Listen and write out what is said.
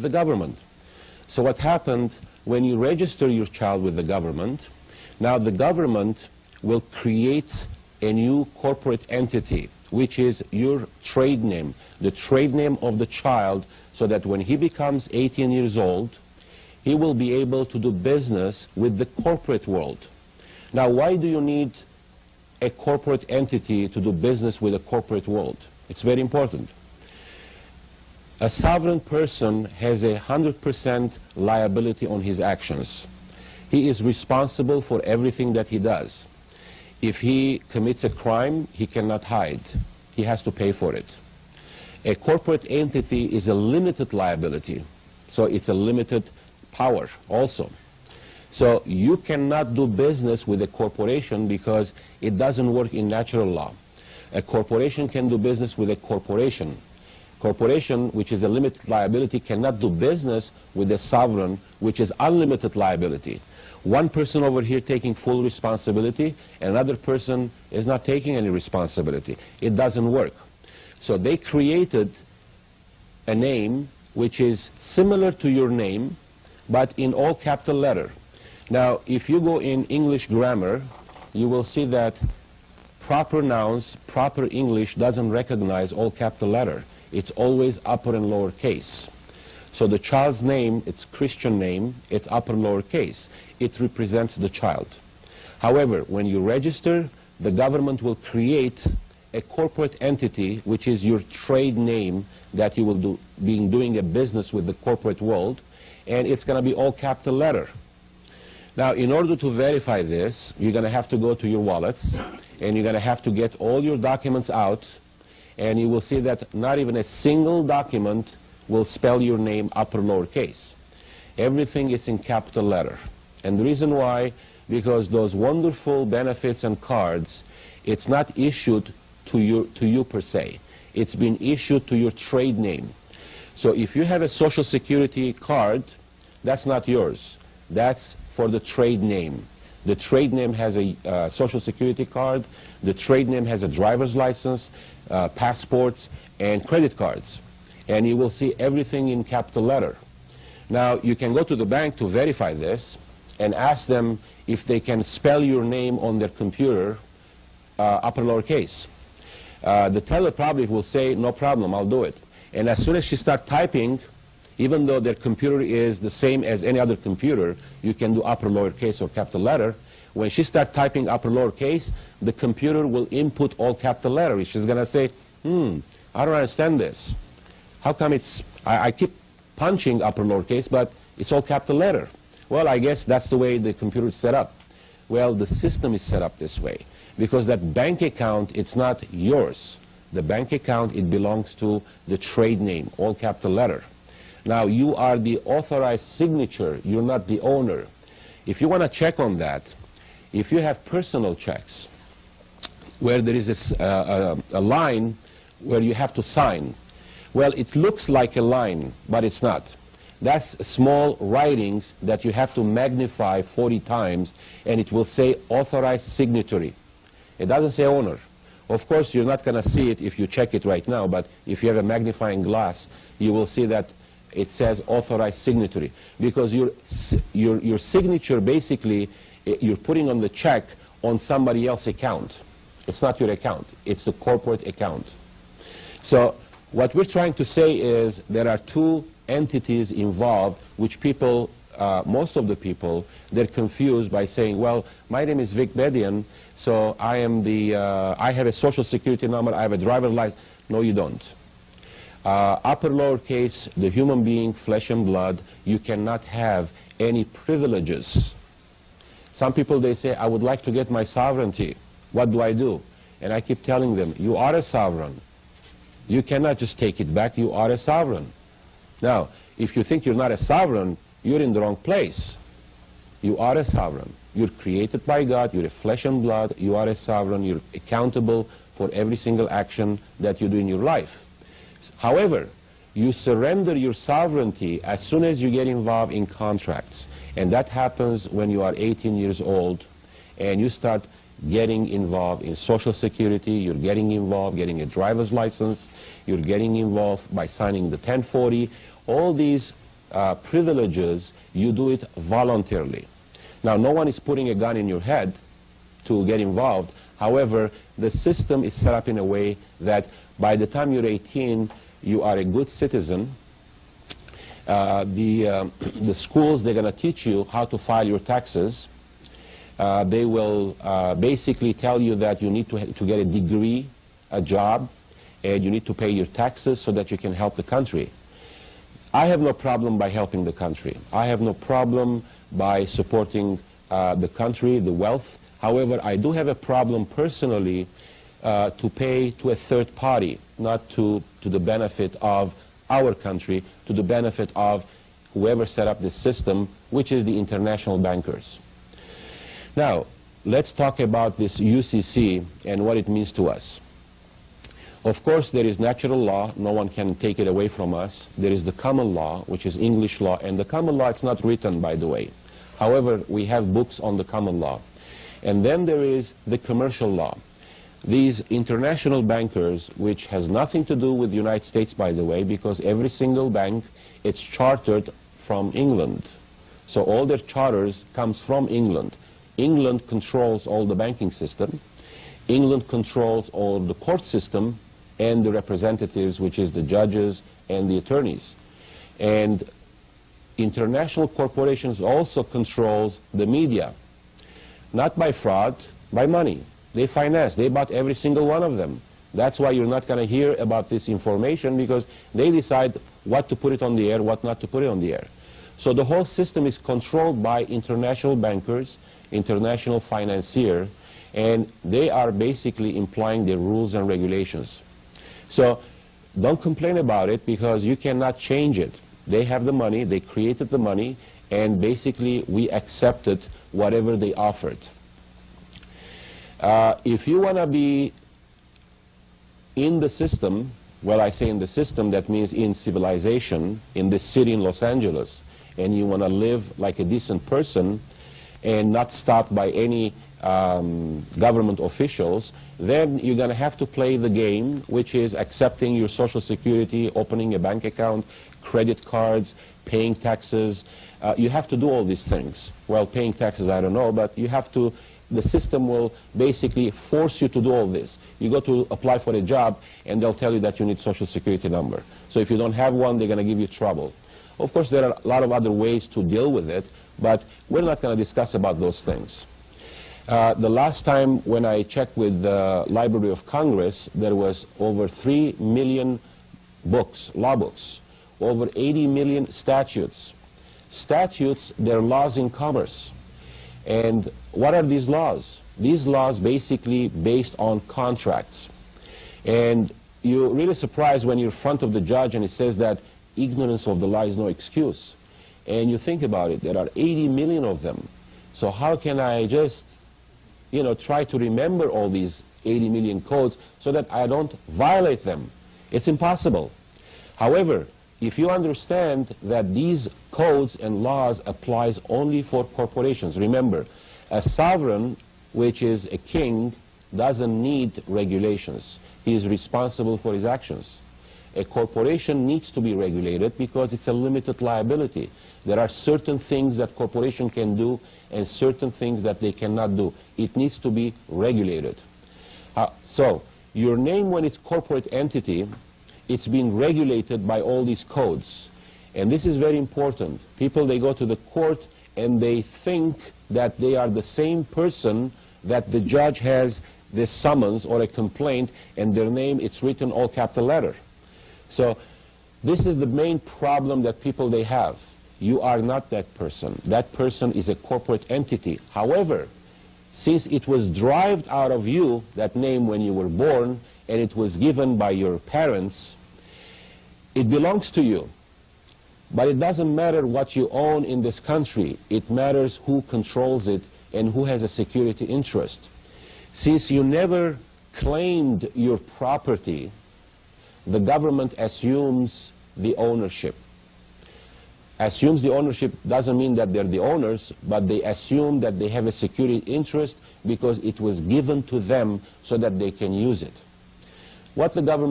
the government. So what happened when you register your child with the government, now the government will create a new corporate entity, which is your trade name, the trade name of the child, so that when he becomes 18 years old, he will be able to do business with the corporate world. Now, why do you need a corporate entity to do business with the corporate world? It's very important. A sovereign person has 100% liability on his actions. He is responsible for everything that he does. If he commits a crime, he cannot hide. He has to pay for it. A corporate entity is a limited liability, so it's a limited power also. So you cannot do business with a corporation because it doesn't work in natural law. A corporation can do business with a corporation. Corporation, which is a limited liability, cannot do business with a sovereign, which is unlimited liability. One person over here taking full responsibility, and another person is not taking any responsibility. It doesn't work. So they created a name which is similar to your name, but in all capital letter. Now, if you go in English grammar, you will see that proper nouns, proper English doesn't recognize all capital letter. It's always upper and lower case. So the child's name, its Christian name, it's upper and lower case. It represents the child. However, when you register, the government will create a corporate entity, which is your trade name that you will be doing a business with the corporate world, and it's going to be all capital letter. Now, in order to verify this, you're going to have to go to your wallets, and you're going to have to get all your documents out, and you will see that not even a single document will spell your name upper lower case. Everything is in capital letter. And the reason why, because those wonderful benefits and cards, it's not issued to you per se. It's been issued to your trade name. So if you have a Social Security card, that's not yours. That's for the trade name. The trade name has a Social Security card. The trade name has a driver's license, passports, and credit cards. And you will see everything in capital letter. Now, you can go to the bank to verify this and ask them if they can spell your name on their computer upper lower case. The teller probably will say, no problem, I'll do it. And as soon as she starts typing, even though their computer is the same as any other computer, you can do upper lower case or capital letter. When she starts typing upper lower case, the computer will input all capital letter. She's going to say, I don't understand this. How come I keep punching upper lower case, but it's all capital letter? Well, I guess that's the way the computer is set up. Well, the system is set up this way because that bank account, it's not yours. The bank account, it belongs to the trade name, all capital letter. Now, you are the authorized signature. You're not the owner. If you want to check on that, if you have personal checks where there is a line where you have to sign, well, it looks like a line, but it's not. That's small writings that you have to magnify 40 times, and it will say authorized signatory. It doesn't say owner. Of course, you're not going to see it if you check it right now, but if you have a magnifying glass, you will see that it says authorized signatory. Because your signature, basically, you're putting on the check on somebody else's account. It's not your account. It's the corporate account. So what we're trying to say is there are two entities involved, which people, most of the people, they're confused by saying, well, my name is Vic Bedian, so I have a Social Security number, I have a driver's license. No, you don't. Upper lower case, the human being, flesh and blood, you cannot have any privileges. Some people, they say, I would like to get my sovereignty. What do I do? And I keep telling them, you are a sovereign. You cannot just take it back. You are a sovereign. Now, if you think you're not a sovereign, you're in the wrong place. You are a sovereign. You're created by God. You're a flesh and blood. You are a sovereign. You're accountable for every single action that you do in your life. However, you surrender your sovereignty as soon as you get involved in contracts. And that happens when you are 18 years old and you start getting involved in Social Security, you're getting involved getting a driver's license, you're getting involved by signing the 1040. All these privileges, you do it voluntarily. Now, no one is putting a gun in your head to get involved. However, the system is set up in a way that by the time you're 18, you are a good citizen. The schools, they're going to teach you how to file your taxes. They will basically tell you that you need to get a degree, a job, and you need to pay your taxes so that you can help the country. I have no problem by helping the country. I have no problem by supporting the country, the wealth. However, I do have a problem personally to pay to a third party, not to the benefit of our country, to the benefit of whoever set up this system, which is the international bankers. Now, let's talk about this UCC and what it means to us. Of course, there is natural law. No one can take it away from us. There is the common law, which is English law. And the common law, it's not written, by the way. However, we have books on the common law. And then there is the commercial law. These international bankers, which has nothing to do with the United States, by the way, because every single bank, it's chartered from England. So all their charters comes from England. England controls all the banking system. England controls all the court system and the representatives, which is the judges and the attorneys. And international corporations also controls the media. Not by fraud, by money. They finance. They bought every single one of them. That's why you're not going to hear about this information, because they decide what to put it on the air, what not to put it on the air. So the whole system is controlled by international bankers, international financiers, and they are basically implying their rules and regulations. So don't complain about it, because you cannot change it. They have the money, they created the money, and basically we accepted whatever they offered. If you want to be in the system, well, I say in the system, that means in civilization, in this city in Los Angeles, and you want to live like a decent person and not stopped by any government officials, then you're going to have to play the game, which is accepting your Social Security, opening a bank account, credit cards, paying taxes. You have to do all these things. Well, paying taxes, I don't know, but you have to. The system will basically force you to do all this. You go to apply for a job, and they'll tell you that you need Social Security number. So if you don't have one, they're going to give you trouble. Of course, there are a lot of other ways to deal with it, but we're not going to discuss about those things. The last time when I checked with the Library of Congress, there was over 3 million books, law books, over 80 million statutes. Statutes, they're laws in commerce. And what are these laws? These laws basically based on contracts. And you're really surprised when you're in front of the judge and it says that ignorance of the law is no excuse. And you think about it, there are 80 million of them. So how can I just, try to remember all these 80 million codes so that I don't violate them? It's impossible. However, if you understand that these codes and laws applies only for corporations, remember, a sovereign, which is a king, doesn't need regulations. He is responsible for his actions. A corporation needs to be regulated because it's a limited liability. There are certain things that corporation can do and certain things that they cannot do. It needs to be regulated. So your name, when it's corporate entity, it's being regulated by all these codes. And this is very important. People, they go to the court and they think that they are the same person, that the judge has this summons or a complaint, and their name, it's written all capital letter. So this is the main problem that people, they have. You are not that person. That person is a corporate entity. However, since it was derived out of you, that name, when you were born, and it was given by your parents, it belongs to you. But it doesn't matter what you own in this country. It matters who controls it and who has a security interest. Since you never claimed your property, the government assumes the ownership. Assumes the ownership doesn't mean that they're the owners, but they assume that they have a security interest because it was given to them so that they can use it. What the government